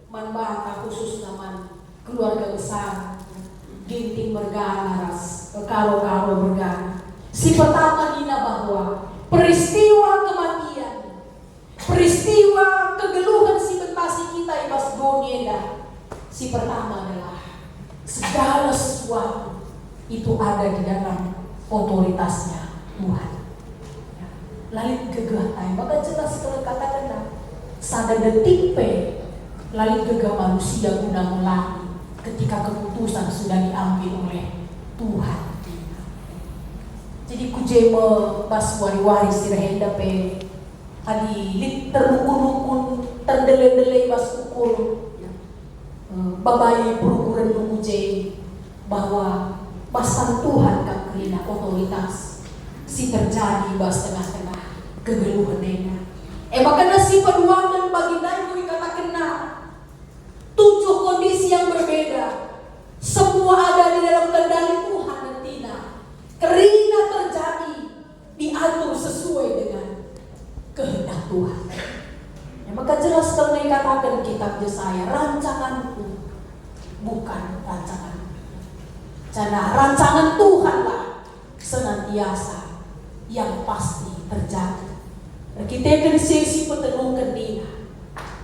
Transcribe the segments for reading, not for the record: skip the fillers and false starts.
manbata khusus naman keluarga besar Ginting Mergana ras karo-karo Mergana. Si pertama dina bahwa peristiwa kematian, peristiwa kegeluhan si betasi kita ibas gonieda. Si pertama adalah segala sesuatu itu ada di dalam otoritasnya Tuhan. Lalit gegah maka jelas kalau katakan sada detik pe lalit gegah manusia guna melani ketika keputusan sudah diambil oleh Tuhan. Jadi kujeme bas wari-wari sirahenda pe adi lit terlukun-lukun terdele-dele bas ukur babai perukuran menguje bahwa basan Tuhan kan kerina otoritas si terjadi bas tengah-tengah kegeluhan nena. Makanya si peduangan bagi naik katakan 7 kondisi yang berbeda. Semua ada di dalam kendali Tuhan nantinya. Kerina terjadi diatur sesuai dengan kehendak Tuhan. Maka jelas kalau dikatakan kitab Yesaya, rancanganku bukan rancangan. Karena rancangan Tuhanlah senantiasa yang pasti terjadi. Kita akan sesi petenungkan dina.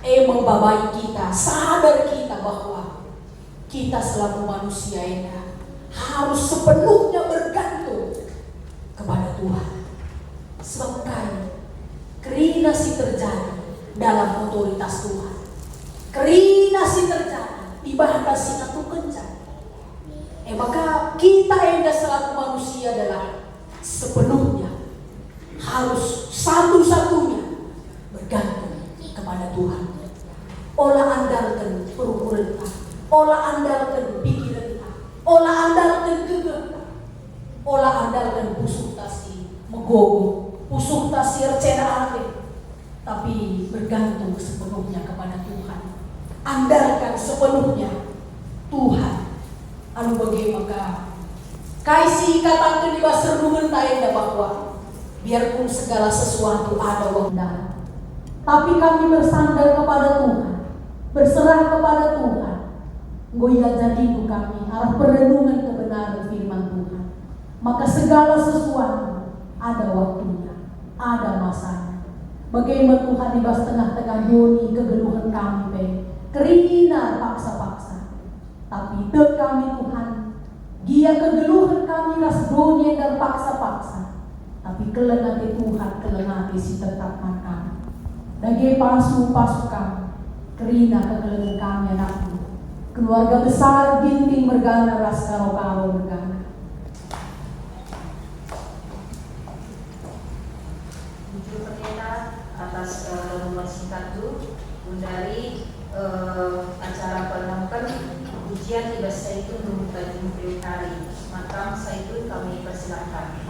Membabai kita, sadar kita bahwa kita selaku manusia ini harus sepenuhnya bergantung kepada Tuhan. Sebab kerina si terjadi dalam otoritas Tuhan. Kerina si terjadi dibatasi satu kencang. Maka kita yang selaku manusia adalah sepenuhnya harus satu-satunya bergantung kepada Tuhan. Olah andalkan perukuran, olah andalkan pikiran, olah andalkan gegah, olah andalkan pusuk tasi megogo, pusuk tasi recena ate, tapi bergantung sepenuhnya kepada Tuhan. Andalkan sepenuhnya Tuhan. Anu bagaimana kaisi katakan di basar rumen tayang bahwa biarpun segala sesuatu ada waktu, tapi kami bersandar kepada Tuhan, berserah kepada Tuhan. Goya jadiku kami arah perenungan kebenaran firman Tuhan. Maka segala sesuatu ada waktunya, ada masanya. Bagaimana Tuhan di bas tengah-tengah doni kegeluhan kami kerina paksa-paksa. Tapi kami Tuhan, dia kegeluhan kami ras doni dan paksa-paksa. Tapi kelengati Tuhan, kelengati si tetapkan kami. Dagi pasu-pasu kami, kerina kegeluhan kami anakku. Keluarga besar Ginting Mergana ras karo-karo Mergana. Ibu Pendeta atas nomor singkat itu dari acara penamkan ujian di bahasa itu membuka jumlah hari. Maka saya itu kami persilakan.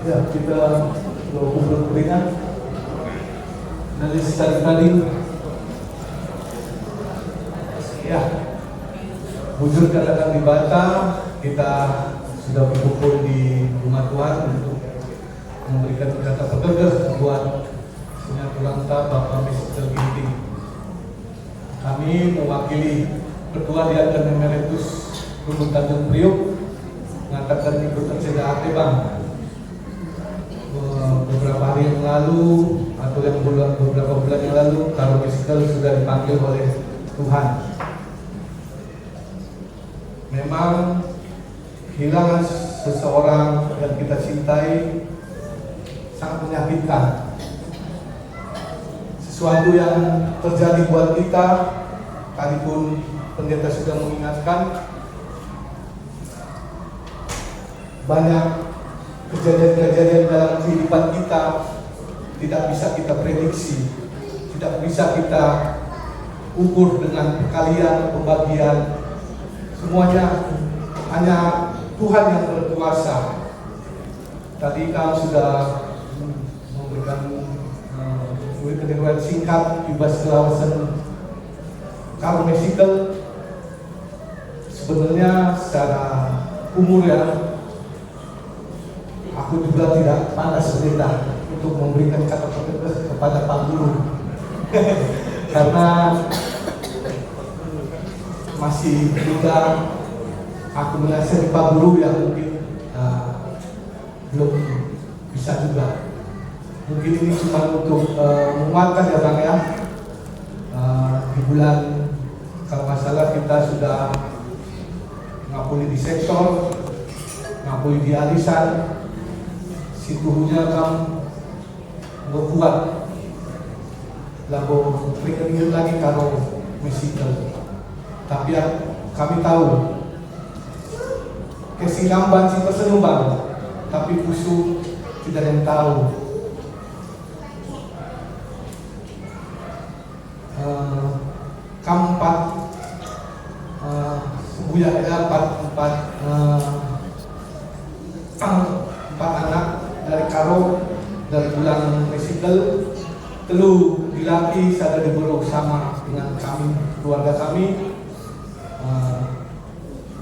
Ya, kita berkumpul keringat dari tadi. Ya, bujur katakan dibaca, kita sudah berkumpul di rumah Tuhan untuk memberikan kata pekerja buat Penyatulansa Bapak Mr. Ginting. Kami mewakili Ketua Diaken Emeritus Gunung Tanjung Priok mengatakan ikut tersedia Bang. Beberapa hari yang lalu atau beberapa bulan yang lalu Karo Misikal sudah dipanggil oleh Tuhan. Memang kehilangan seseorang yang kita cintai sangat menyakitkan. Sesuatu yang terjadi buat kita, tadi pun pendeta sudah mengingatkan, banyak kejadian-kejadian dalam kehidupan kita tidak bisa kita prediksi, tidak bisa kita ukur dengan perkalian, pembagian. Semuanya hanya Tuhan yang berkuasa. Tadi kami sudah memberikan riwayat singkat ibas kelawasan Karo Misikal. Sebenarnya secara umur ya, aku juga tidak pantas pendeta untuk memberikan kata pekerja kepada Pak Guru karena masih juga aku menasihati Pak Guru yang mungkin belum bisa juga. Mungkin ini cuma untuk menguatkan ya Bang ya. Di bulan kalau nggak salah kita sudah ngapuli di sektor, ngapuli di arisan, situnya kamu nggak kuat, lalu peringin lagi Karo Misikal. Tapi yang kami tahu kesinamban si tersenumbang, tapi kusuk tidak ada yang tahu. Kamu empat anak dari Karo dari bulan Misikal, telu dilaki sada diburu sama dengan kami, keluarga kami.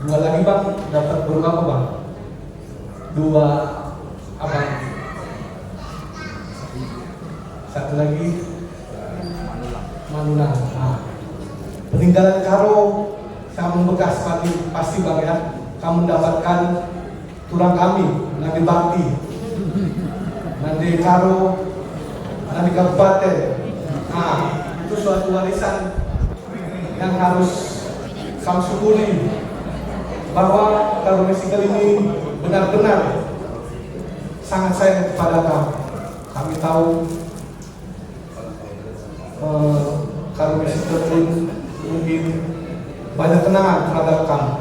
Dua lagi Bang, dapat berapa Bang? Dua abang. Satu lagi Manulang. Peninggalan Karo sama bekas pasti Bang ya. Kamu mendapatkan turang kami, nanti bakti, nanti Karo, nanti kabupaten. Itu suatu warisan yang harus kamu syukuri, bahwa Karo Misikal ini benar-benar sangat sayang kepada kamu. Kami tahu Karo Misikal pun mungkin banyak kenangan terhadap kamu.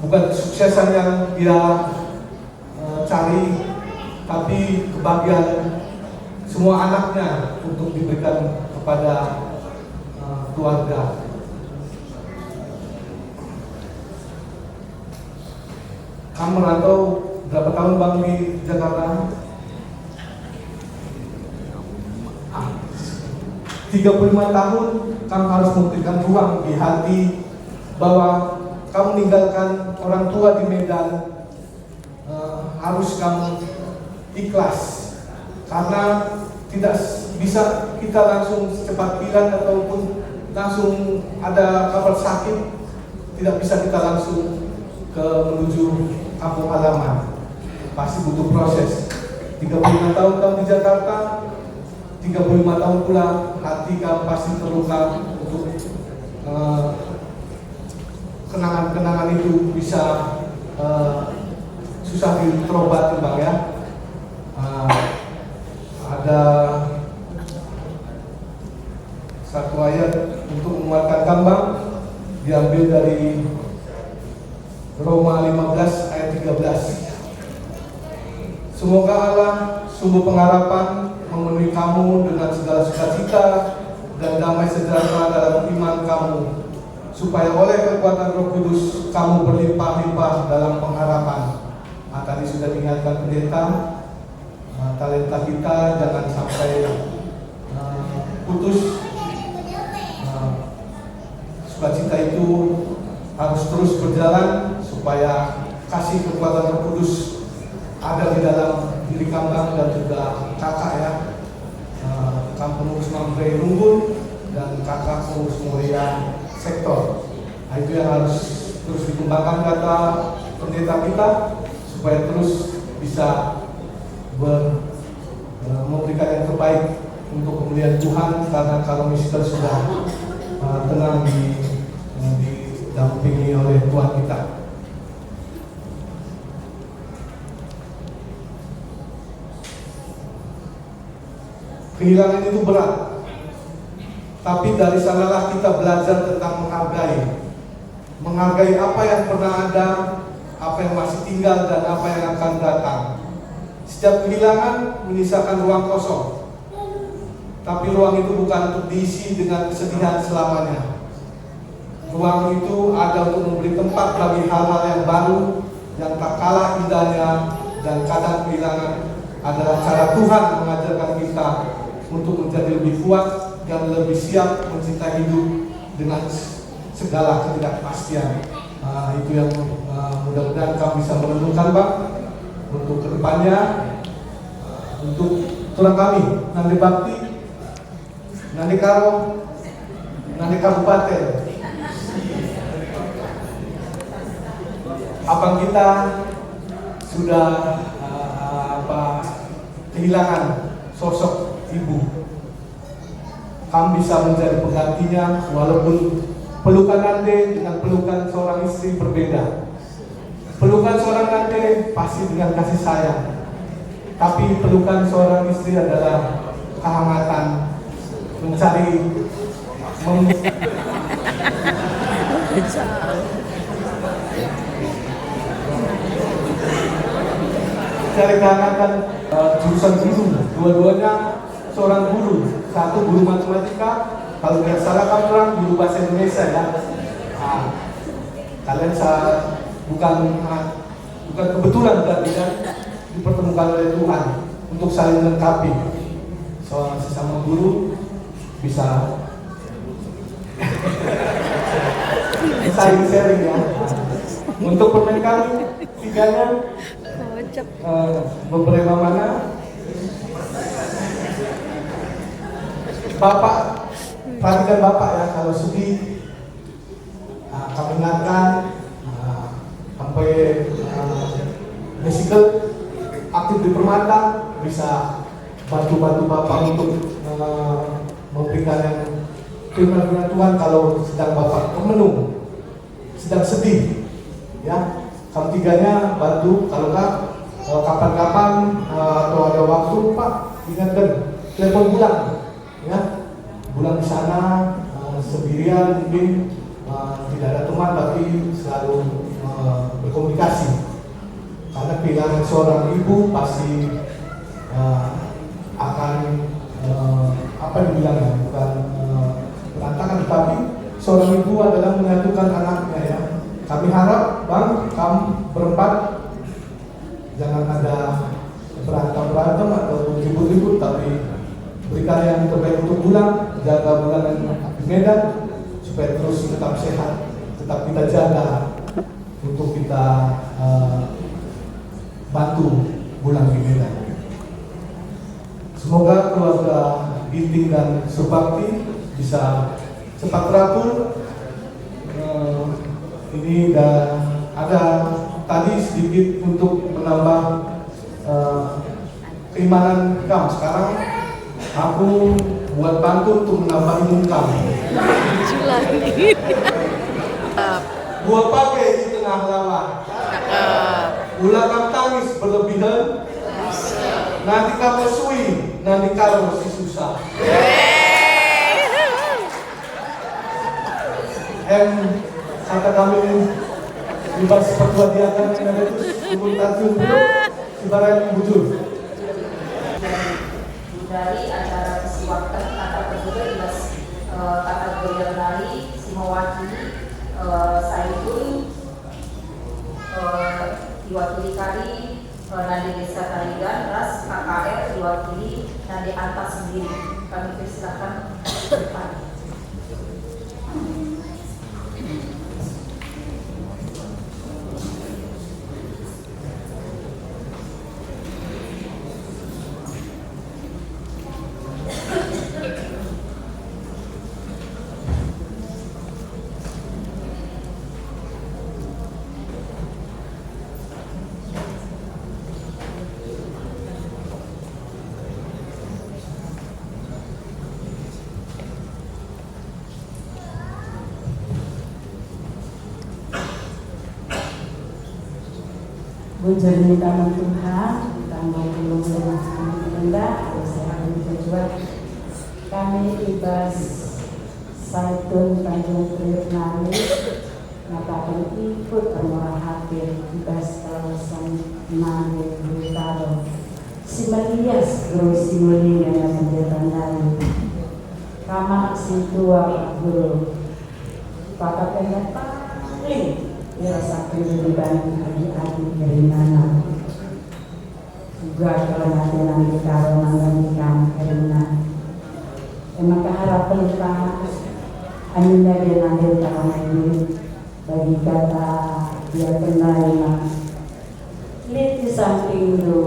Bukan kesuksesan yang dia cari, tapi kebahagiaan semua anaknya untuk diberikan kepada keluarga. Kamu merantau berapa tahun Bang di Jakarta? 35 tahun kamu harus memberikan ruang di hati bahwa kamu meninggalkan orang tua di Medan. Harus kamu ikhlas karena tidak bisa kita langsung secepat kilat ataupun langsung ada kabar sakit, tidak bisa kita langsung menuju kampung halaman. Pasti butuh proses. 35 tahun kamu di Jakarta, 35 tahun pula hati kamu pasti terluka untuk kenangan-kenangan itu bisa susah diterobat Bang ya. Ada satu ayat untuk menguatkan Bang, diambil dari Roma 15 ayat 13. Semoga Allah sumber pengharapan memenuhi kamu dengan segala sukacita dan damai sejahtera dalam iman kamu, supaya oleh kekuatan Roh Kudus kamu berlimpah-limpah dalam pengharapan. Tadi sudah diingatkan pendeta, talenta kita jangan sampai putus. Sukacita itu harus terus berjalan supaya kasih kekuatan Roh Kudus ada di dalam diri Kambang dan juga kakak ya, Kang Pengurus Mambre Rungun dan kakak Pengurus Mulia Sektor. Nah, itu yang harus terus dikembangkan kata pendeta kita supaya terus bisa memberikan yang terbaik untuk kemuliaan Tuhan, karena kalau kita sudah tenang didampingi oleh Tuhan kita. Kehilangan itu berat, tapi dari sanalah kita belajar tentang menghargai apa yang pernah ada, apa yang masih tinggal, dan apa yang akan datang. Setiap kehilangan menyisakan ruang kosong, tapi ruang itu bukan untuk diisi dengan kesedihan selamanya. Ruang itu ada untuk memberi tempat bagi hal-hal yang baru, yang tak kalah indahnya, dan kadang kehilangan adalah cara Tuhan mengajarkan kita untuk menjadi lebih kuat dan lebih siap mencintai hidup dengan segala ketidakpastian. Itu yang mudah-mudahan kami bisa merenungkan, Bang, untuk kedepannya, untuk tulang kami, nanti bakti, nanti karo, nanti kabupaten. Abang kita sudah kehilangan sosok ibu. Kami bisa menjadi penggantinya, walaupun pelukan Nande dengan pelukan seorang istri berbeda. Pelukan seorang Nande pasti dengan kasih sayang, tapi pelukan seorang istri adalah kehangatan, mencari kehangatan. Jurusan guru, dua-duanya seorang guru, satu guru matematika, kalau tidak salah kan orang guru bahasa Indonesia ya. Kalian bukan kebetulan berarti kan dipertemukan oleh Tuhan untuk saling melengkapi. Seorang sesama guru bisa saling sharing ya. Untuk permen kami tiganya beberapa mana Bapak, perhatikan Bapak ya, kalau sedih kami ingatkan sampai Mexico aktif di Permata, bisa bantu Bapak untuk memberikan yang firman Tuhan kalau sedang Bapak termenung, sedang sedih ya. Kami tiganya bantu, kalau enggak kapan-kapan atau ada waktu, Pak, ingatkan telepon pulang ya, pulang di sana sendirian mungkin tidak ada teman, tapi selalu berkomunikasi, karena kehilangan seorang ibu pasti akan apa dibilangnya, bukan berantakan, tapi seorang ibu adalah menyatukan anaknya ya. Kami harap, Bang, kamu berempat jangan ada berantem atau ribut-ribut, tapi berikan yang terbaik untuk Bulan, jaga Bulan di Medan supaya terus tetap sehat, tetap kita jaga untuk kita bantu Bulan di Medan. Semoga keluarga Ginting dan Subakti bisa cepat teratur. Ini ada tadi sedikit untuk menambah keimanan kamu. Sekarang aku buat bantu untuk menambah imun kamu. Gua pakai di tengah lawan. Ulah tangis berlebihan. Nanti kamu sui, nanti kamu masih susah. Kata kami dibahas pertua diakan yang ada itu komunikasi ibarat bujur. Dari acara Kesiwaktan kata terduga dibahas kata Goyang si mewakili saya pun diwakili kali Nadi Desa Tarigan, Ras KKR diwakili Nadi Atas sendiri. Kami persilakan ke depan. Menjadi taman Tuhan, tambah belum rendah, saya berjuang. Kami ibas Saitun Tanjung Priok Nali, maka ikut orang hadir ibas kawasan Nali Bintaro. Si Melias Guru si Melinga yang menjadi Nali. Kamar si tua Pak Guru, pakatnya paling dirasa pribadi adik-adik dari mana juga kalau nanti kalau menggandingkan karena emang harapan kita hanya dia nanti tahun ini bagi kata dia kenal lihat di samping itu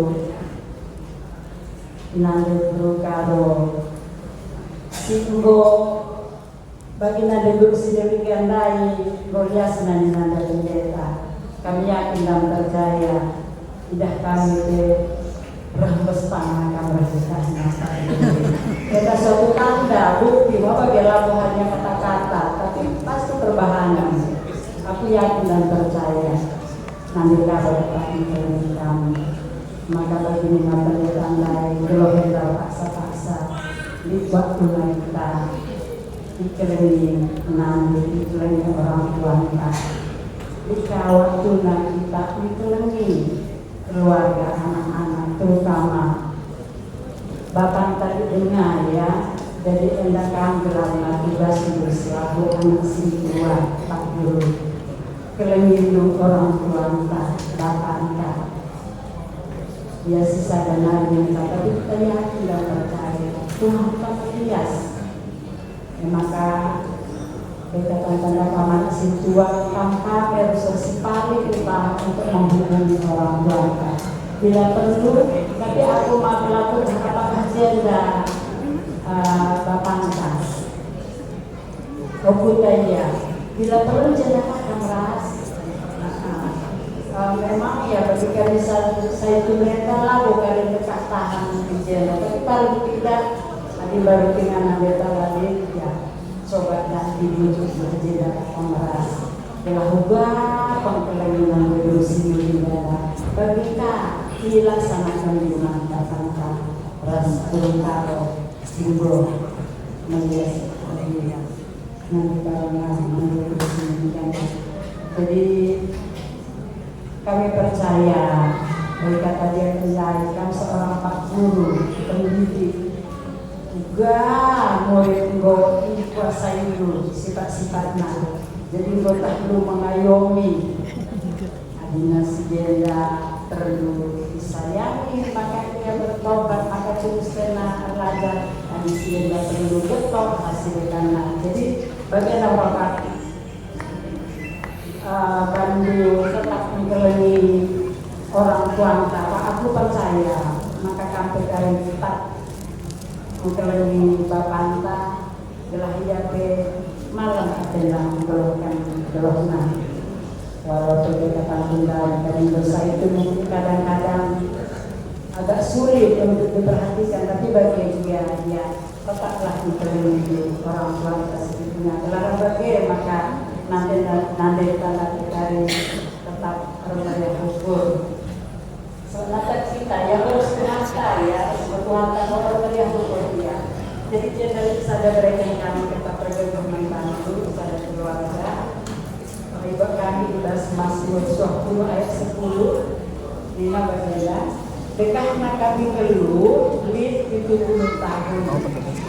nanti karo singgo bagi nada guru sendiri gandai golias nanda pendeta kami yakin dan percaya tidak kami berhembus tangan kami bersusahnya kita suatu tanda bukti bahwa bela hanya kata-kata tapi pasti perbahanan aku yakin dan percaya nanti kalau dapat mencari kami maka bagi nanda tandai belum paksa-paksa di waktu kita dikelilingi nanti dikelilingi orang tua kita dikawal tuna kita dikelilingi keluarga anak-anak terutama bapak tadi dengar ya jadi endakan gelarnya tugas hidup selaku anak si tua Pak Guru kelilingi orang tua kita bapak kita ya sisa dan kita tapi kita yakin dan percaya Tuhan tak hias. Maka kita tanda kamar si tua kamar harus paling utama untuk menghubungi orang tua. Bila perlu, tapi aku mau melakukan apakah agenda bapak atas. Okutaya. Bila perlu jenaka kamar. Memang ya bagi kami saya itu mereka lalu kali dekat tahan di jenaka. Tapi paling tidak tadi baru dengan anggota lagi ya sobat dan dibujuk berjeda pemeras telah ubah pengkelilingan berusi negara bagi dilaksanakan di mata tangka ras turun simbol melihat nanti karena berusi negara jadi kami percaya bagi kata dia kendalikan seorang Pak Guru pendidik juga murid engkau dikuasai dulu sifat-sifatnya jadi engkau tak perlu mengayomi adina segala perlu disayangi maka dia bertobat maka terus kena raja adi segala perlu betul hasilkannya jadi bagian orang Bandung tetap mengelilingi orang tua aku percaya maka sampai kali tetap mengelilingi bapak anta telah hiape malam adalah menggelokkan gelokna walau kita tanggungan dan dosa itu mungkin kadang-kadang agak sulit untuk diperhatikan tapi bagi dia tetaplah mengelilingi orang tua kita sebetulnya telah bagi maka nanti tanda dari tetap rendah hukum sebenarnya kita ya harus terasa ya bertuhankan orang yang berbeda. Jadi kita sadar mereka kami tetap bergerak membantu pada keluarga. Ibu kami sudah Mazmur 20 ayat 10 lima bagian. Dekatnya kami keluh, lid 70 tahun.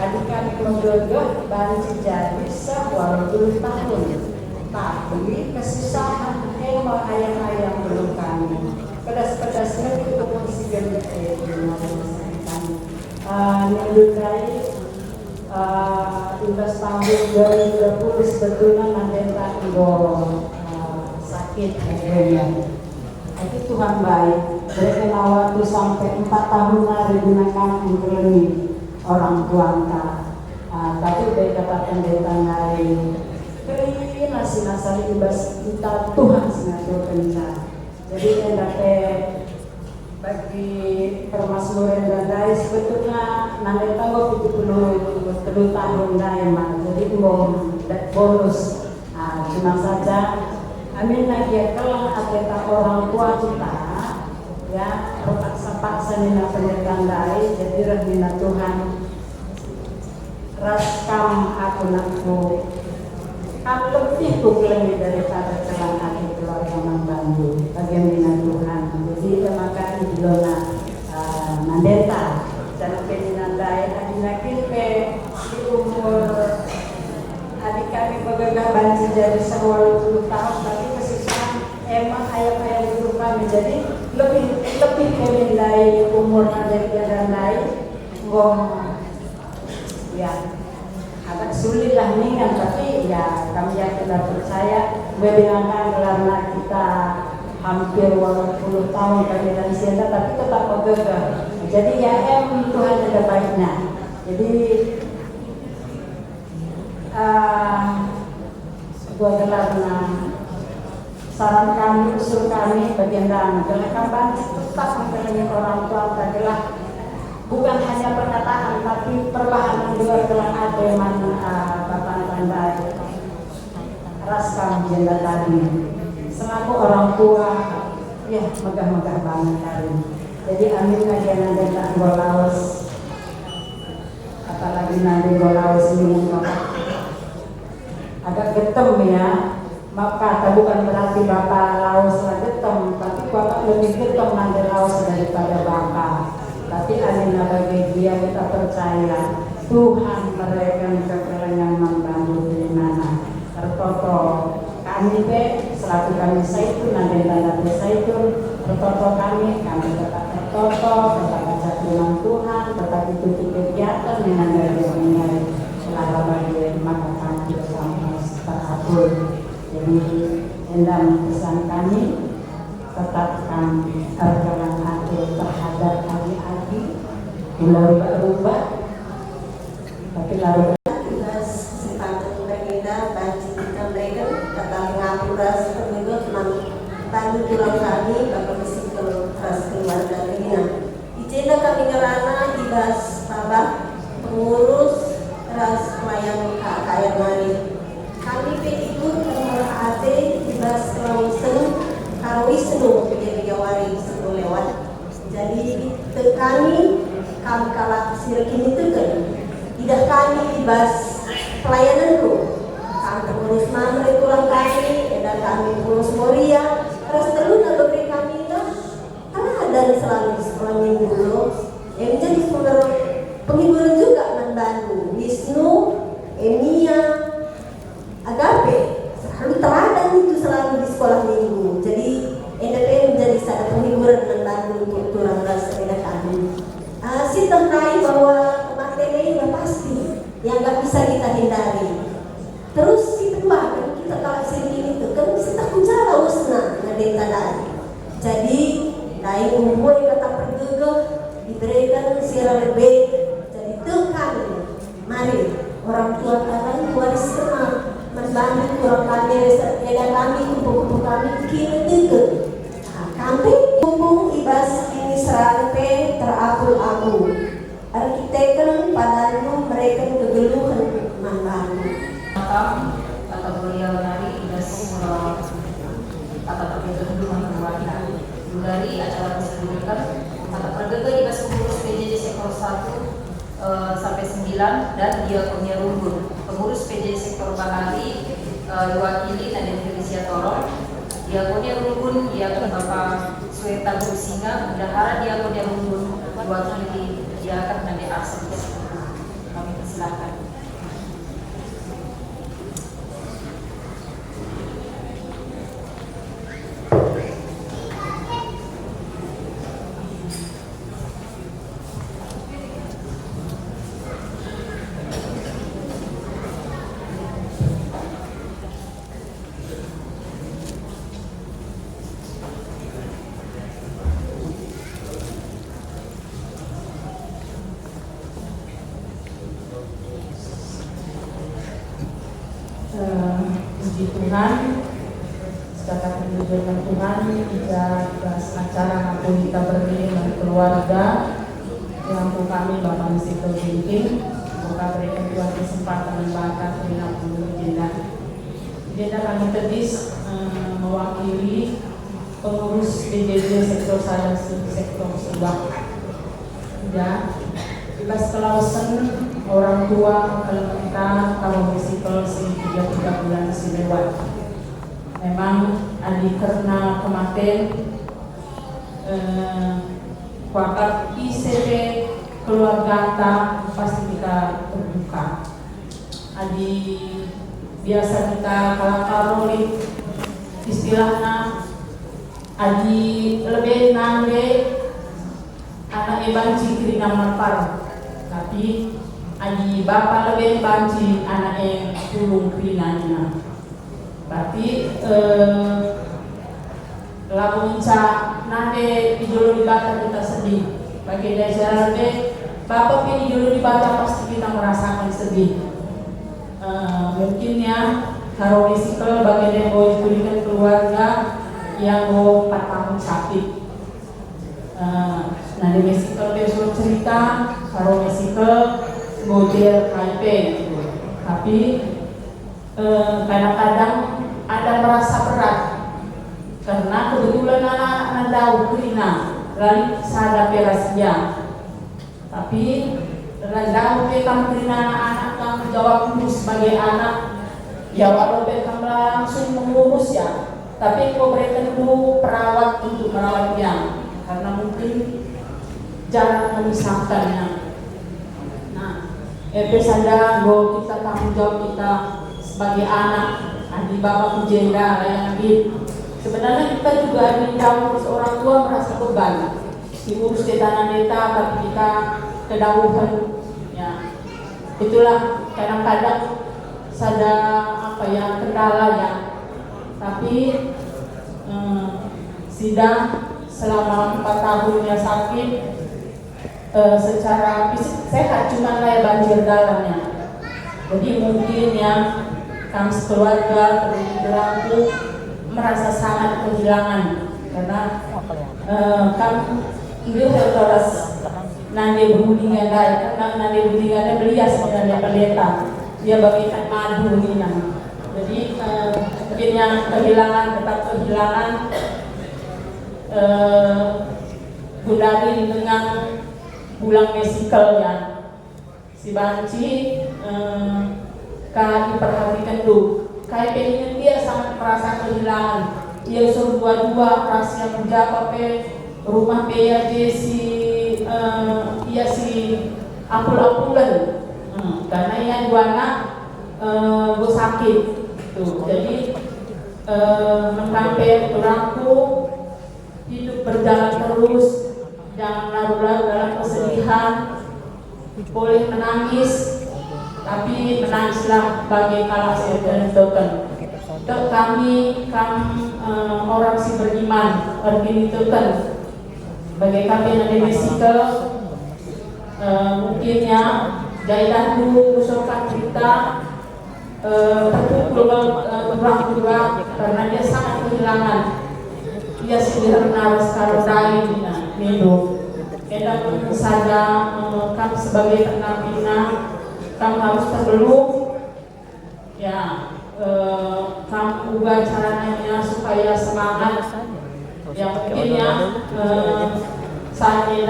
Adik kami menggegah banci jadi 20 tahun. Tapi kesusahan ayam-ayam belum kami. Pedas-pedasnya itu Nilai invest tahun 2020 sebetulnya mandenta sakit ya. Tapi Tuhan baik. Mereka waktu sampai 4 tahun digunakan untuk orang tua tapi mereka katakan pendeta lain kering nasi nasari ibas kita Tuhan sengaja kerja. Jadi endake bagi permasmuran dan lain sebetulnya nanti tanggal 70 tahun emang jadi bonus. Cuma saja amin lagi ya kalau ada orang tua kita ya terpaksa nina penyekan lain jadi rahmina Tuhan raskam aku lebih lebih daripada celang hati keluarga membantu bagaimana Tuhan. Jadi terima kasih Dilona Mandeta dan pimpinan lain adik di umur adik kami bergagah banci jadi 20 tahun tapi kesisaan emang ayah-ayah guru kami jadi lebih kemindai umur Mandeta dan lain ya agak sulit lah nih kan tapi ya kami yakin dan percaya webinar karena kita hampir 20 tahun kami dari siapa tapi tetap bergegah. Jadi ya Tuhan ada baiknya. Jadi buat karena saran kami usul kami bagian dalam karena tetap mengenai orang tua adalah bukan hanya perkataan tapi perbahanan juga telah ada bapak tanda raskam jenda tadi selaku orang tua ya megah-megah banget hari. Jadi amin lagi nanti tak Golaus apalagi nanti Golaus ini agak getem ya. Maaf kata bukan berarti bapak Laos lah getem tapi bapak lebih getem nanti Laos daripada bapak. Tapi Alina bagi dia kita percaya Tuhan memberikan kekayaan membantu di mana tertoto kami selaku kami Zaitun nanti tanda Zaitun tertoto kami tetap tertoto tetap baca firman Tuhan tetap ikuti kegiatan dengan dari selama bagi maka kami bersama teratur. Jadi endam pesan kami tetap kami tergerak hati terhadap adik-adik mulai berubah tapi lalu kita sepatutnya berbeda bagi kita mereka kata mengapura sepenuhnya teman tadi kurang kami bapak mesti keras keluarga ini ijena kami ngerana ibas babak pengurus ras pelayan KKR mari kami itu merhati ibas kalau Wisnu Jawari sebelum lewat jadi kami kalah sirkin itu kan tidak kami ibas pelayanan tu kami pengurus mamre kurang kami dan kami pengurus Moria terus terus beri kami lah karena ada selalu sekolah minggu dulu yang menjadi sumber penghiburan juga membantu Wisnu, Emia, Agape selalu teladan itu selalu di sekolah minggu jadi NDP menjadi satu penghiburan membantu untuk turun ras sepeda kami. Si terkait bahwa kematian ini pasti yang nggak bisa kita hindari. Terus si kedua kan kita kalau sini itu kan si takut jala usna ngadenta lagi. Jadi dari umur kata pergegah diberikan sirah lebih jadi tekan mari orang tua kalian waris kenal membantu orang kami sepeda kami kupu-kupu kami kini deket. Kami hubung ibas ini serante terapul-apul. Arkitektur padanya mereka kegeluhan membantu. Atau beliau dari ibas atau perbedaan rumah keluarga. Dari acara tersebut atau perbedaan ibas pengurus PJJ sektor 1 sampai 9 dan dia punya rumpun. Pengurus PJJ sektor Bahari diwakili Nadia Felicia Torong. Diakonnya rumpun dia Bapak Sweta Singa, bendahara diakonnya rumpun diwakili dia akan nanti akses. Kami persilakan. Puji Tuhan, secara dengan Tuhan kita bahas acara ngampun kita berdiri dengan keluarga yang kami Bapak Misiko Ginting. Semoga berikan Tuhan kesempatan dan bakat dengan agenda. Agenda kami terdis mewakili pengurus BJJ sektor saya sektor sebuah. Ya, Bebas Kelausen orang tua kalau kita kalau musikal si 3 bulan istimewa. Memang karena kemarin waktu ICP keluarga pasti kita terbuka. Biasa kita kalau istilahnya lebih nangge anak banci kiri nama par, tapi bapak lebih banci anak yang tulung kirinanya. Berarti lagu inca nade idul dibaca kita sedih. Bagi dasar lebih bapak pilih dulu dibaca pasti kita merasakan sedih. Mungkin ya kalau risiko bagian yang mau diberikan keluarga yang mau 4 tahun sakit. Nah di Mexico besok cerita kalau Mexico model HIV gitu. Tapi kadang-kadang ada merasa berat karena kebetulan anak tahu Krina lalu sadar perasia. Tapi rendang kamu Krina anak kamu jawab dulu sebagai anak ya walaupun kamu langsung mengurus ya, tapi kau berikan dulu perawat untuk merawatnya karena mungkin jarang memisahkannya. Nah, sadar bahwa kita tanggung jawab kita sebagai anak, adik bapak jenda yang sebenarnya kita juga dicampur seorang tua merasa beban. Diurus di tanah neta tapi kita kedahuluan. Ya, itulah kadang-kadang ada kendala ya. Tapi sidang selama 4 tahunnya sakit secara fisik sehat cuma kayak banjir dalamnya. Jadi mungkin ya kami sekeluarga terlalu merasa sangat kehilangan karena kami itu terus nanti berhubungan karena nanti berhubungannya beliau sebenarnya pendeta dia bagikan madu ini. Jadi mungkin yang kehilangan tetap kehilangan Gundari dengan bulan Mexico ya si Banci kami perhatikan dulu kayak pengen dia sangat merasa kehilangan. Dia suruh dua-dua rahasia menjaga rumah PAJ si apul-apulan karena yang dua anak gue sakit tuh. Jadi mengambil orangku hidup berjalan terus, jangan larut-larut dalam kesedihan, boleh menangis tapi menangislah bagi kalah dan token. Kami orang si beriman token bagi kami yang di Mexico mungkinnya jailah dulu usulkan kita terpukul kurang karena dia sangat kehilangan. Dia sendiri naras kalau lain hidup. Kita pun saja kami sebagai pendampingnya kami harus terbelum ya kami ubah caranya supaya semangat yang mungkinnya saat ini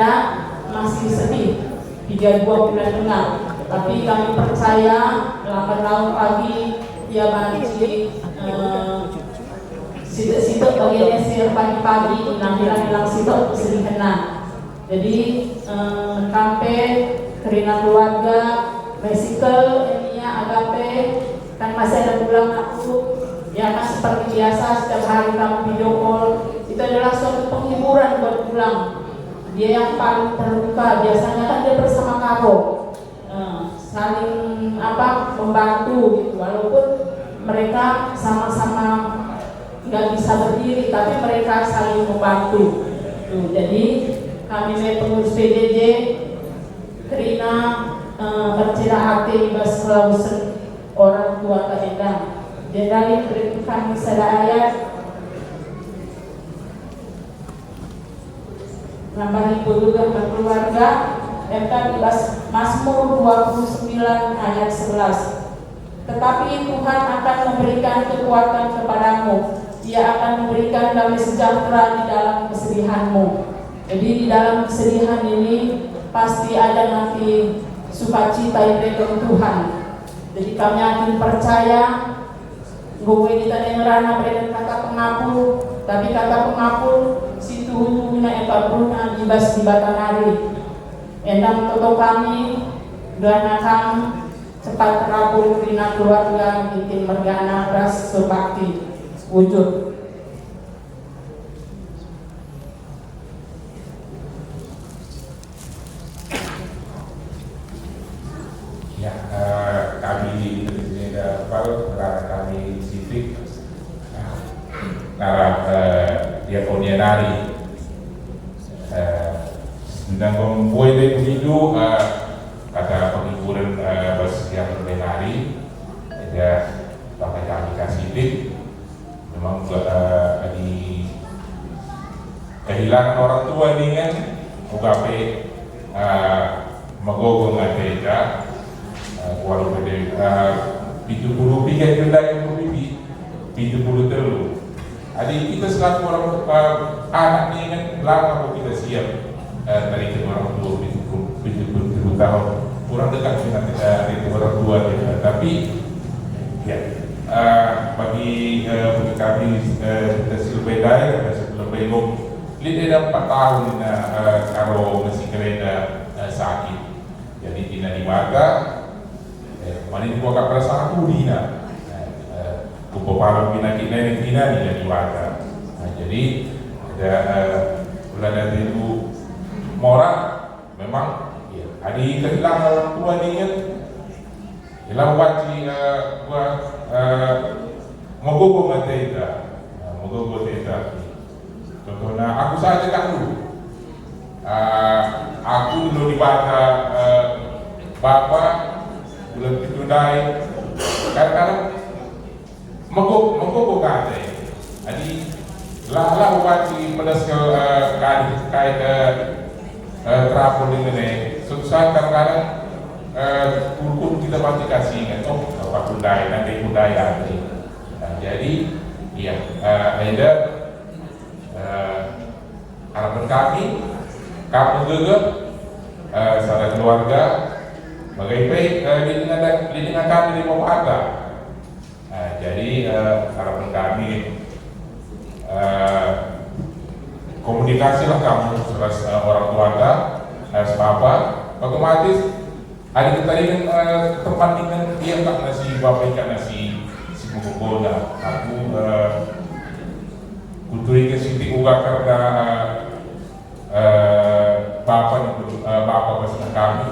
masih sedih 3 bulan tengah, tapi kami percaya 8 tahun pagi dia banci situ bagiannya sih pagi-pagi bilang situ sedih kena. Jadi sampai kerina keluarga Mexico ininya agape kan masih ada pulang aku ya kan seperti biasa setiap hari kamu video call itu adalah suatu penghiburan buat pulang. Dia yang paling terluka biasanya kan dia bersama Karo saling membantu gitu walaupun mereka sama-sama nggak bisa berdiri tapi mereka saling membantu tuh. Jadi kami pengurus PJJ Krina bercerah hati Bebas Kelausen orang tua Kadendang Jadi Tuhan sada ayat nambah juga keluarga MK Mazmur 29 ayat 11. Tetapi Tuhan akan memberikan kekuatan kepadamu, Dia akan memberikan damai sejahtera di dalam kesedihanmu. Jadi di dalam kesedihan ini pasti ada nanti sukacita yang dari Tuhan. Jadi kami yakin percaya gue di tanah rana berikan kata pengapul, tapi kata pengapul situ hubungnya ekabruna dibas di batanari. Endang toto kami dana kami cepat terapul rina keluarga bikin mergana ras sebakti wujud. Ya, kami di Indonesia karena kami sipik karena diakonia nari sedang membuat begitu kata penghiburan bas yang menari ada pakai kami kasih memang di kehilangan orang tua ini kan ugape magogong ada walaupun itu 70 pikai benda yang berbibi 70 terlalu. Jadi kita selaku orang anak ini kan lama kita siap dari orang tua 70 tahun kurang dekat dengan orang tua kita. Tapi ya bagi kami kita silbedai kita sebelum belum lihat ada 4 tahun kalau masih kereta sakit. Jadi tidak di mata mana itu agak perasaan aku dina kupo paru penyakit lain dina di mata. Jadi ada bulan itu moral memang ya ada kehilangan orang tua ni kan hilang wajib buat mogogo teta contohnya aku saja dahulu aku dulu di mata bapak bulan itu naik kadang-kadang mengkoko kate jadi lah wajib mendaskel kait terapun ini susah kadang-kadang turun kita pasti kasih kan apa budaya nanti budaya ini jadi iya ada harapan kami juga saudara keluarga bagaimana lindungan kami di bawah ada. Jadi harapan kami komunikasi lah kamu orang tua Anda, papa, otomatis ada kita ini tempat dengan dia tak nasi bapak ikan nasi si mugogoda. Aku kuturi ke sini juga karena bapak bersama kami.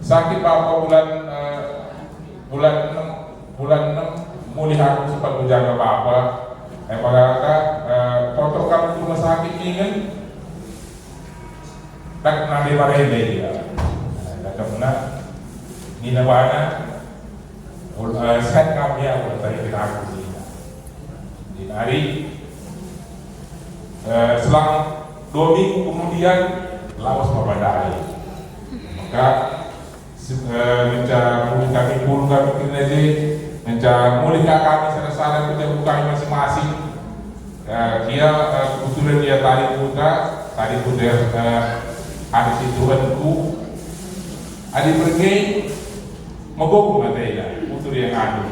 Sakit bapak bulan 6 mulai aku sempat menjaga bapak. Maka foto kami di rumah sakit ini kan tak pernah dimarahin dia. Tak pernah dinawana. Saya kami aku tadi kita aku sih. Di hari selang 2 minggu kemudian lawas membadai. Maka mencari kami pun kami kinerja mencari mulai kami sana-sana punya kami masing-masing. Dia kebetulan dia tadi pun dia ada si Tuhanku ada pergi mogok matanya putur yang adu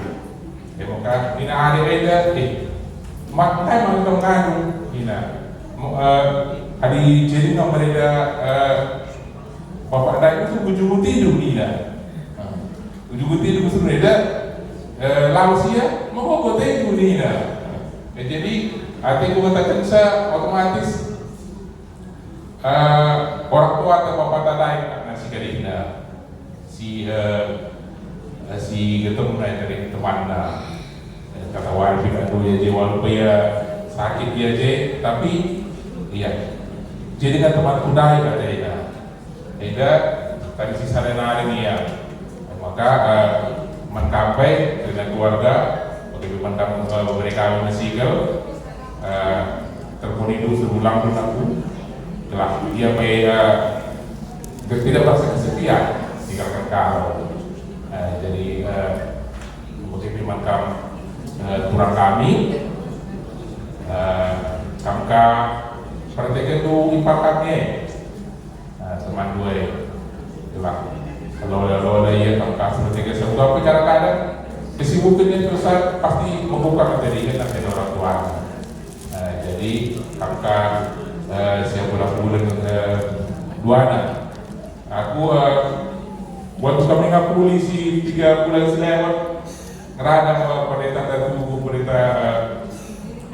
ya maka ina ada ada makai mangkong adu ina ada jadi nomor ada bapak dah itu ujung tidur ina ujung tidur sebenarnya lausia mogok tidur ina jadi artinya katakan saya otomatis orang tua atau bapak tadai nasi kadina si ketemu dari teman kata wali aku ya je walaupun ya sakit dia je tapi iya jadi kan teman kudai kata dia ada tadi sisa hari ini ya maka mencapai dengan keluarga bagaimana kamu memberi kami mesigel terpunidu sebulan pun aku telah dia tidak merasa kesepian tinggalkan kau. Jadi bagaimana kamu kurang kami kamka perhatikan tu impak kami teman gue telah kalau ya kamka seperti ke sebuah apa kadang-kadang kesibukannya terus pasti membuka materinya nanti ada orang tua. Jadi kamka siap bulan dua anak aku waktu kami ngapuli si 3 bulan selewat ngerada pendeta tertubuh pendeta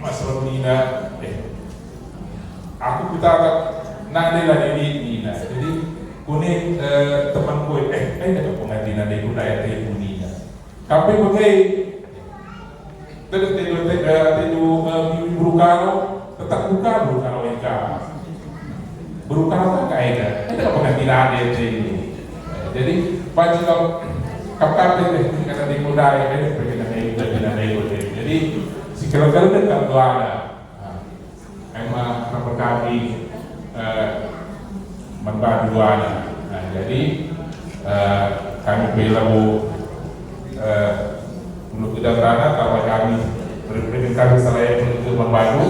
Mas Romina aku kita nade lah ini Nina jadi kuning teman gue ada pengajian dari budaya dari Nina kape gue terus mimpi burukano tetap buka burukano enggak burukano kan kayak ada pengajian dari ini jadi pasti kalau kape kata di budaya ini berkenaan jadi si kalau dekat doa emang kenapa kami membantu doa. Jadi kami bilang menurut tidak berada kalau kami berikan kami selain untuk membantu.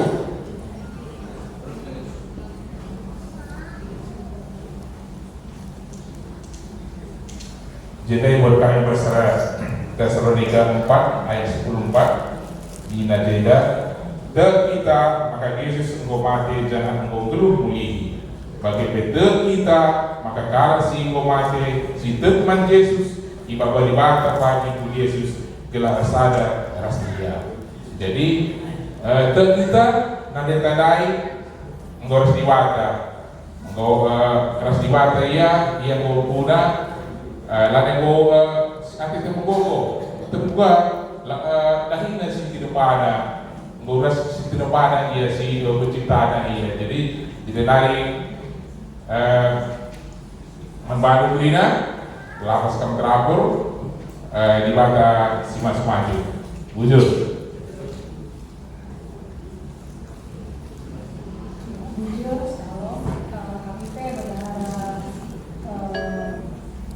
Jadi buat kami berserah Tesalonika 4 ayat 10:4 di Najeda dan kita maka Yesus engkau mati jangan engkau geluh muli bagi beda kita maka kalau si engkau mati si teman Yesus ibadah bata pagi itu Yesus gelar sada rastia. Jadi kita nanti tandai engkau harus diwata engkau harus diwata ya dia engkau puna lain engkau nanti temuga lahina si tidak pada nguras si tidak pada ia si penciptaan ia jadi dari membantu Lina lapas kami terapur di bangga si Mas Maju wujud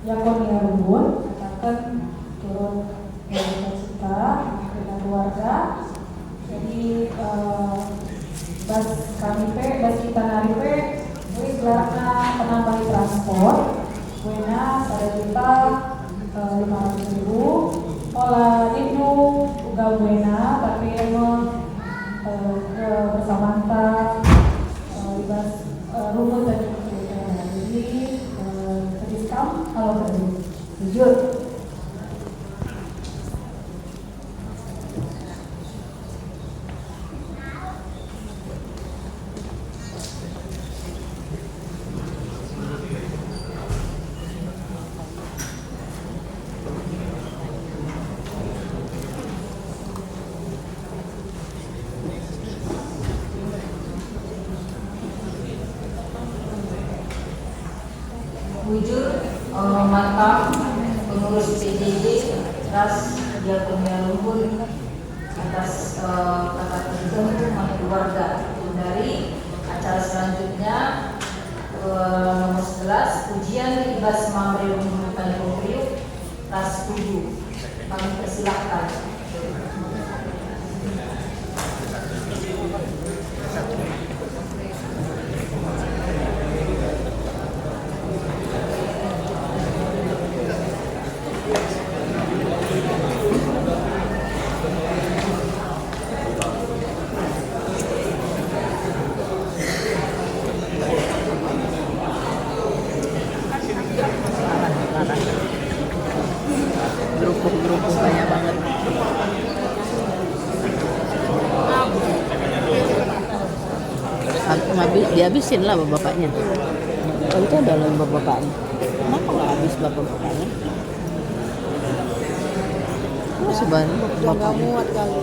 Yakon yang rumpun katakan turun dari cita dengan keluarga jadi bas kita naripe jadi gelarnya penambah transport wena pada kita 500.000 olah itu ugal wena tapi emang bersama kita bas rumput tadi jadi kalau tadi jujur wujud mantap pengurus PJJ atas diakonia luhur atas kata ketemu keluarga dari acara selanjutnya nomor 11 ujian ibas mamre menggunakan Priuk tas 7 kami persilahkan. Grup banyak banget. Dihabisin lah bapaknya. Oh, itu adalah bapaknya. Kenapa nggak habis bapaknya? Oh, sebenarnya nggak muat kali.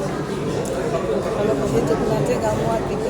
Kalau begitu nanti nggak muat gitu.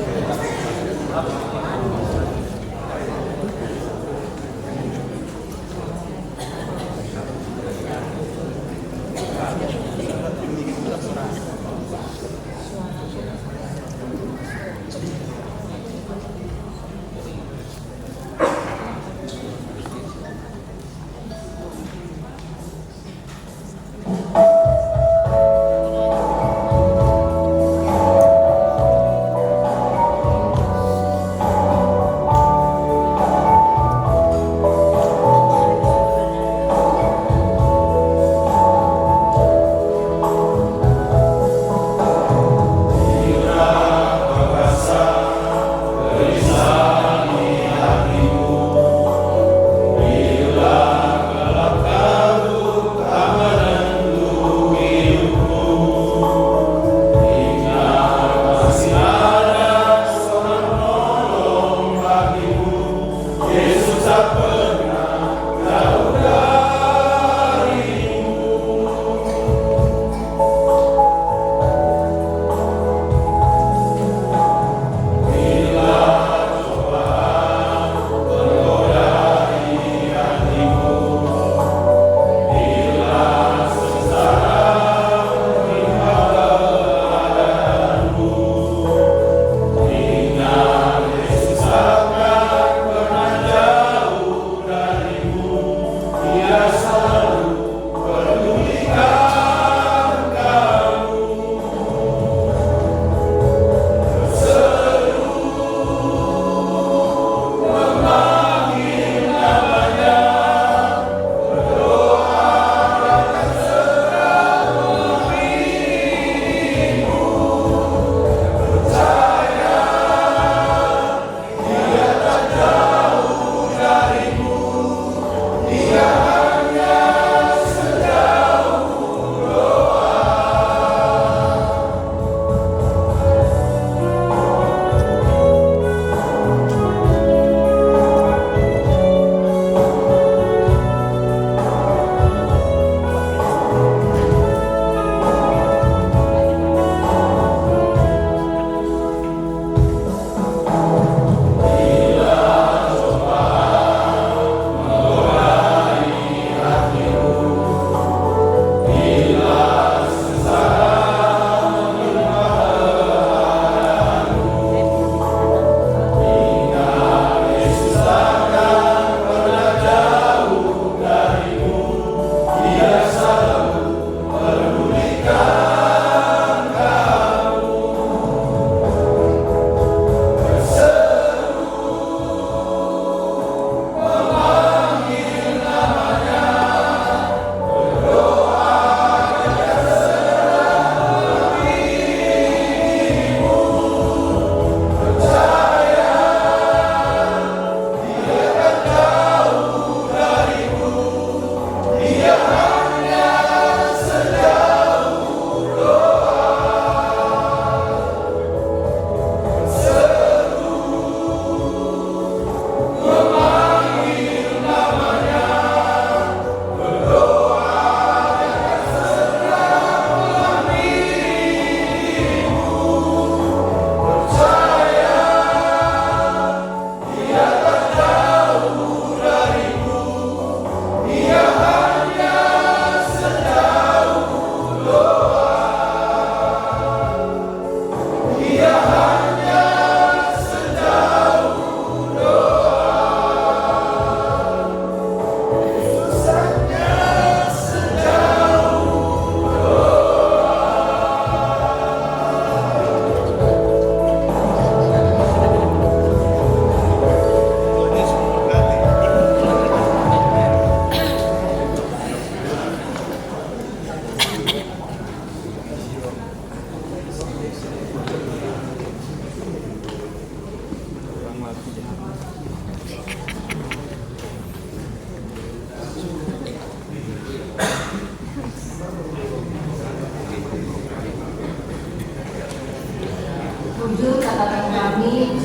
7 katakan kami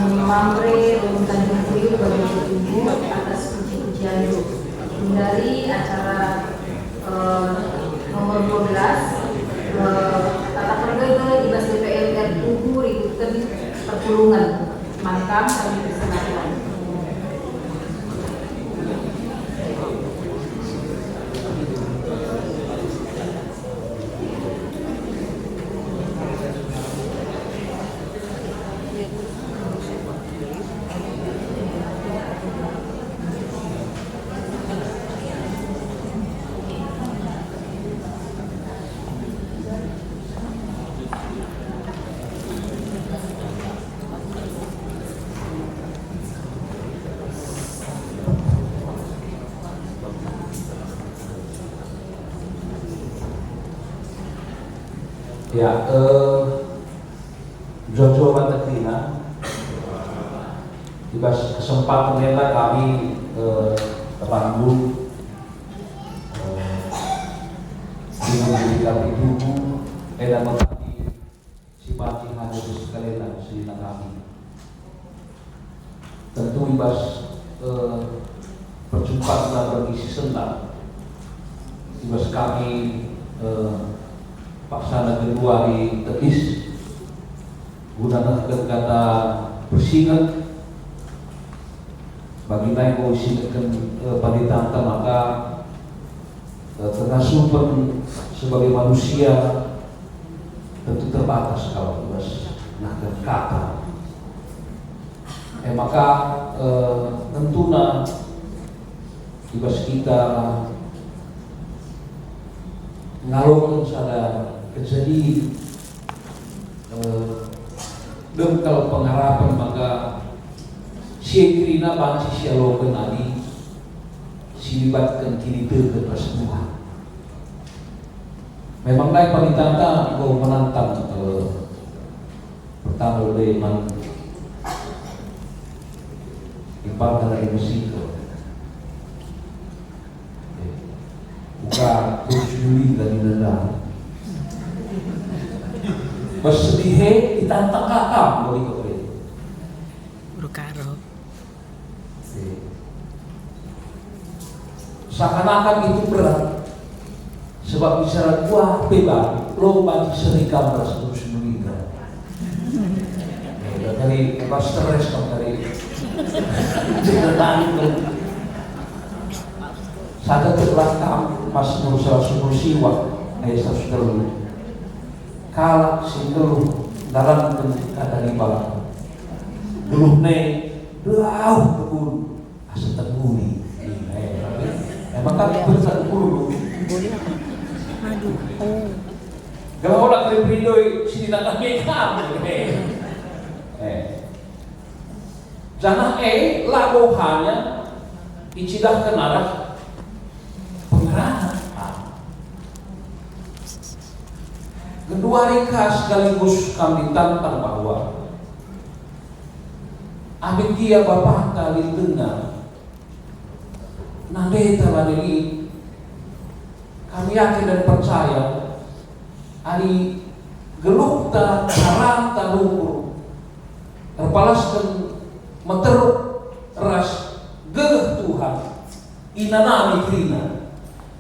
memamre Tanjung Priok bagi ibu atas puji-pujian itu. Dari acara nomor 12 tata pergega di DPR dan Tugu Ributkan Perpulungan Mantap kami persilakan. Ya, Jojo Bantekrina, di kesempatan ini kami terbangun dengan itu dan mengerti si Bati harus sekalian selina kami. Tentu ibas perjumpaan dan berisi senang, ibas kami paksana kedua di Tekis gunakan kata bersingat bagi naik mau singatkan panitanta maka terkasupan sebagai manusia tentu terbatas kalau bebas nah kata maka tentunya bebas kita ngalungkan sadar kejadian dengkal pengharapan maka siakrina bangsi sialokan adi silibatkan kini ke persembuhan. Memang naik panitanta kau menantang pertama oleh man impar dari Meksiko buka berjuli dari negara bersedih ditantang kakak bagi kau Brukaro. seakan-akan itu berat sebab bicara gua bebas lo bagi serikam rasa terus meninggal dari pas stres kan dari cerita sada terbelakang mas berusaha sumur siwa ayah saudara kalau singgul dalam kata riba belum naik jauh kebun asal terbuni emang kan besar kebun Aduh. Oh. kalau orang terpilih sini nak kamu jangan lagu hanya icidah kenarah pengerana. Kedua rika sekaligus kami tantang bahwa abis dia bapak kali dengar nade taladeli kami yakin dan percaya ari geluh ta sarang ta luhur terpalaskan meteruk ras gegeh Tuhan inanami krina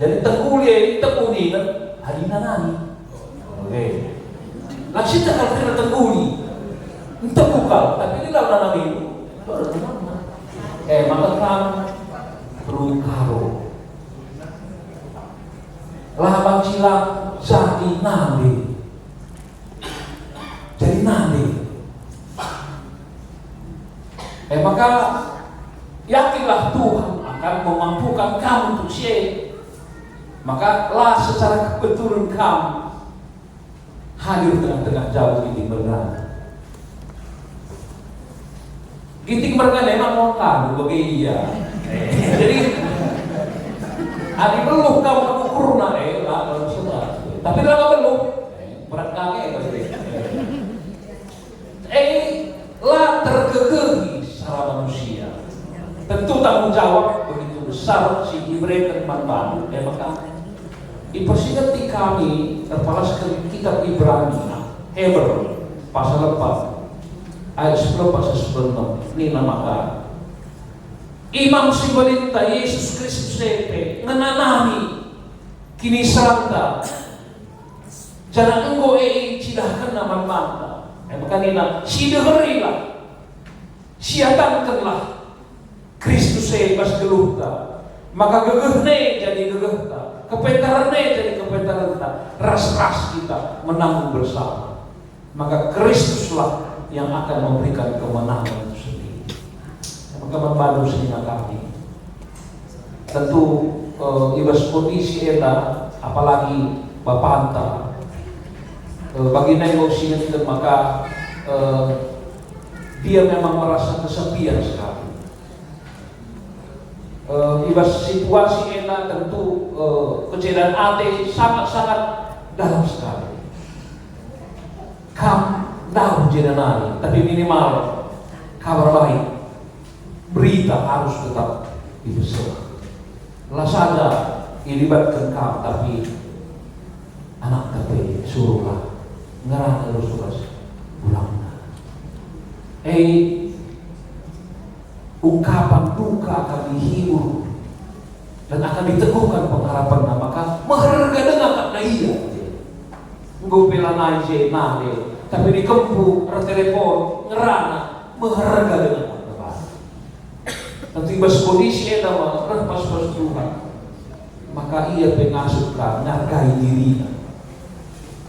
jadi tengkuliah tepunina hari nanani oke laksita kalau kena tengguli entah bukal tapi ini lawan nanami maka kamu perlu karo labang silang jadi nandi maka yakinlah Tuhan akan memampukan kamu untuk share maka lah secara kebetulan kamu hadir tengah-tengah jauh Giting Mergana. Giting Mergana emang mau kamu bagi iya jadi adik belum kamu kurna lah kalau sudah tapi kalau belum berat kakek lah terkekeh secara manusia tentu tanggung jawab begitu besar si diberikan mantan maka dipersingati kami terpalaskan kitab Ibrani Hebrew pasal 4 ayat 10 pasal 10 ini namakan imam simbalinta Yesus Kristus sepe ngananami kini seranta jangan engkau cidahkan nama manta makanya sidaherilah siatankanlah Kristus sebas geluhta maka gegehne jadi gegehta kepentarane jadi kepentaranta ras-ras kita menanggung bersama maka Kristuslah yang akan memberikan kemenangan itu sendiri maka membantu sehingga kami tentu ibas kondisi eta apalagi bapanta bagi negosiasi dan maka dia memang merasa kesepian sekali. Ibas situasi enak tentu kejadian hati sangat-sangat dalam sekali. Tahu jenenani, tapi minimal kabar baik, berita harus tetap dibersih. Lah saja dilibatkan kamu, tapi anak tapi suruhlah ngerang terus pulang. Ungkapan duka akan dihibur dan akan diteguhkan pengharapan maka mengharga dengan kakna iya gue bilang aja nade tapi di kempu telepon ngerana mengharga dengan kakna nanti bas kondisi ada mah pas Tuhan maka ia pengasuhkan ngargai dirinya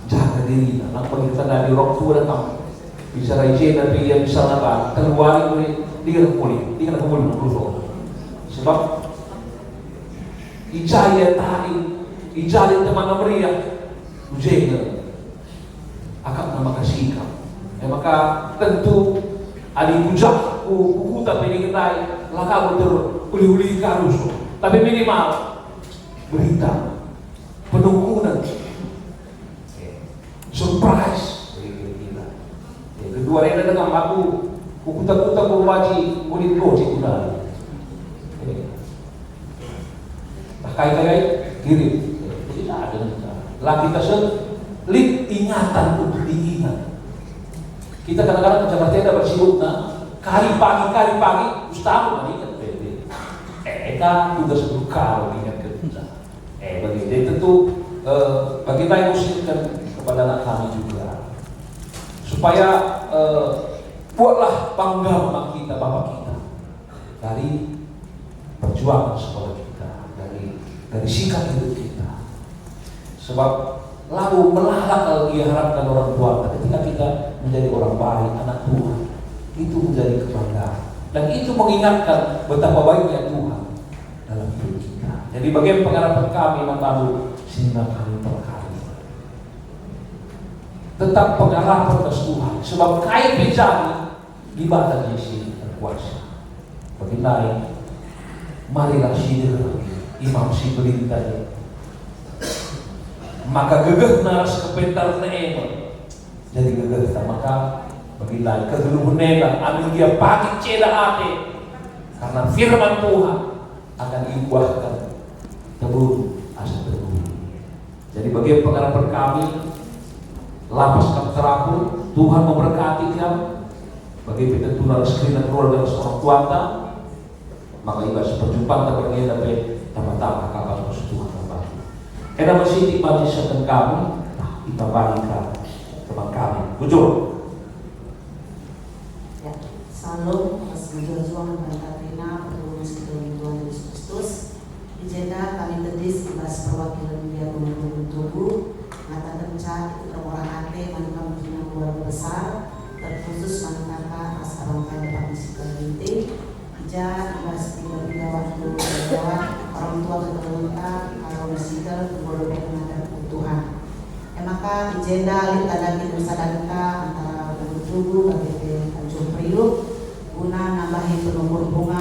jaga dirinya nampak kita dari orang tua dan kamu bisa rajin tapi ia bisa apa keluar dia kena kembali dulu sebab ijaya teman meriah ujian akan nama kasih maka tentu adik ujak kuku tapi diketai laka betul uli-uli karus tapi minimal berita penunggunan surprise kedua ini dengan aku kukuta-kuta kurwaji kulit goji udah kait-kait kirim tidak ada lagi kita lip ingatan untuk diingat kita kadang-kadang Jakarta ada bersibuk kali pagi ustaz ingat kan tugas berkah ingat kerja bagi tentu bagi kita usulkan kepada anak kami juga supaya buatlah bangga kita bapak kita dari perjuangan sekolah kita dari sikap hidup kita sebab lalu melarat diharapkan orang tua ketika kita menjadi orang baik anak Tuhan itu menjadi kebanggaan dan itu mengingatkan betapa baiknya Tuhan dalam hidup kita jadi bagian pengharapan kami membantu sehingga kami berkali tetap pengharapan ke Tuhan sebab kait menjadi di batas Yesus berkuasa. Bagi lain, marilah sidir imam si belintai. Maka gegeh naras kepentar neema. Jadi gegeh maka bagi lain kegeluhan neema ambil dia pagi ceda ate karena firman Tuhan akan dibuahkan tebur asa tebur. Jadi bagi pengharapan kami lapas kami terapur Tuhan memberkati kami. Bagi kita tunar sekalian keluarga seorang tuanta, maka ibas perjumpaan terpergi tapi tamat-tamat kakak Tuhan membantu. Karena masih nikmati setan kami, kita balikan teman kami. Bujur. Ya, salam atas berjuang dan Katrina pertolongan sekalian Tuhan Yesus Kristus. Ijenda kami tedis ibas perwakilan dia tubuh, ngata kenca itu orang hati manukam punya keluarga besar. Terkhusus manakala asal kaya Pak Musikal Binti Ija ibas tiga waktu lewat orang tua keterunta kalau Musikal keboleh menghadap Tuhan maka ijenda alit tadaki nusadanta antara tubuh bagi Tanjung Priuk guna nambahi penumur bunga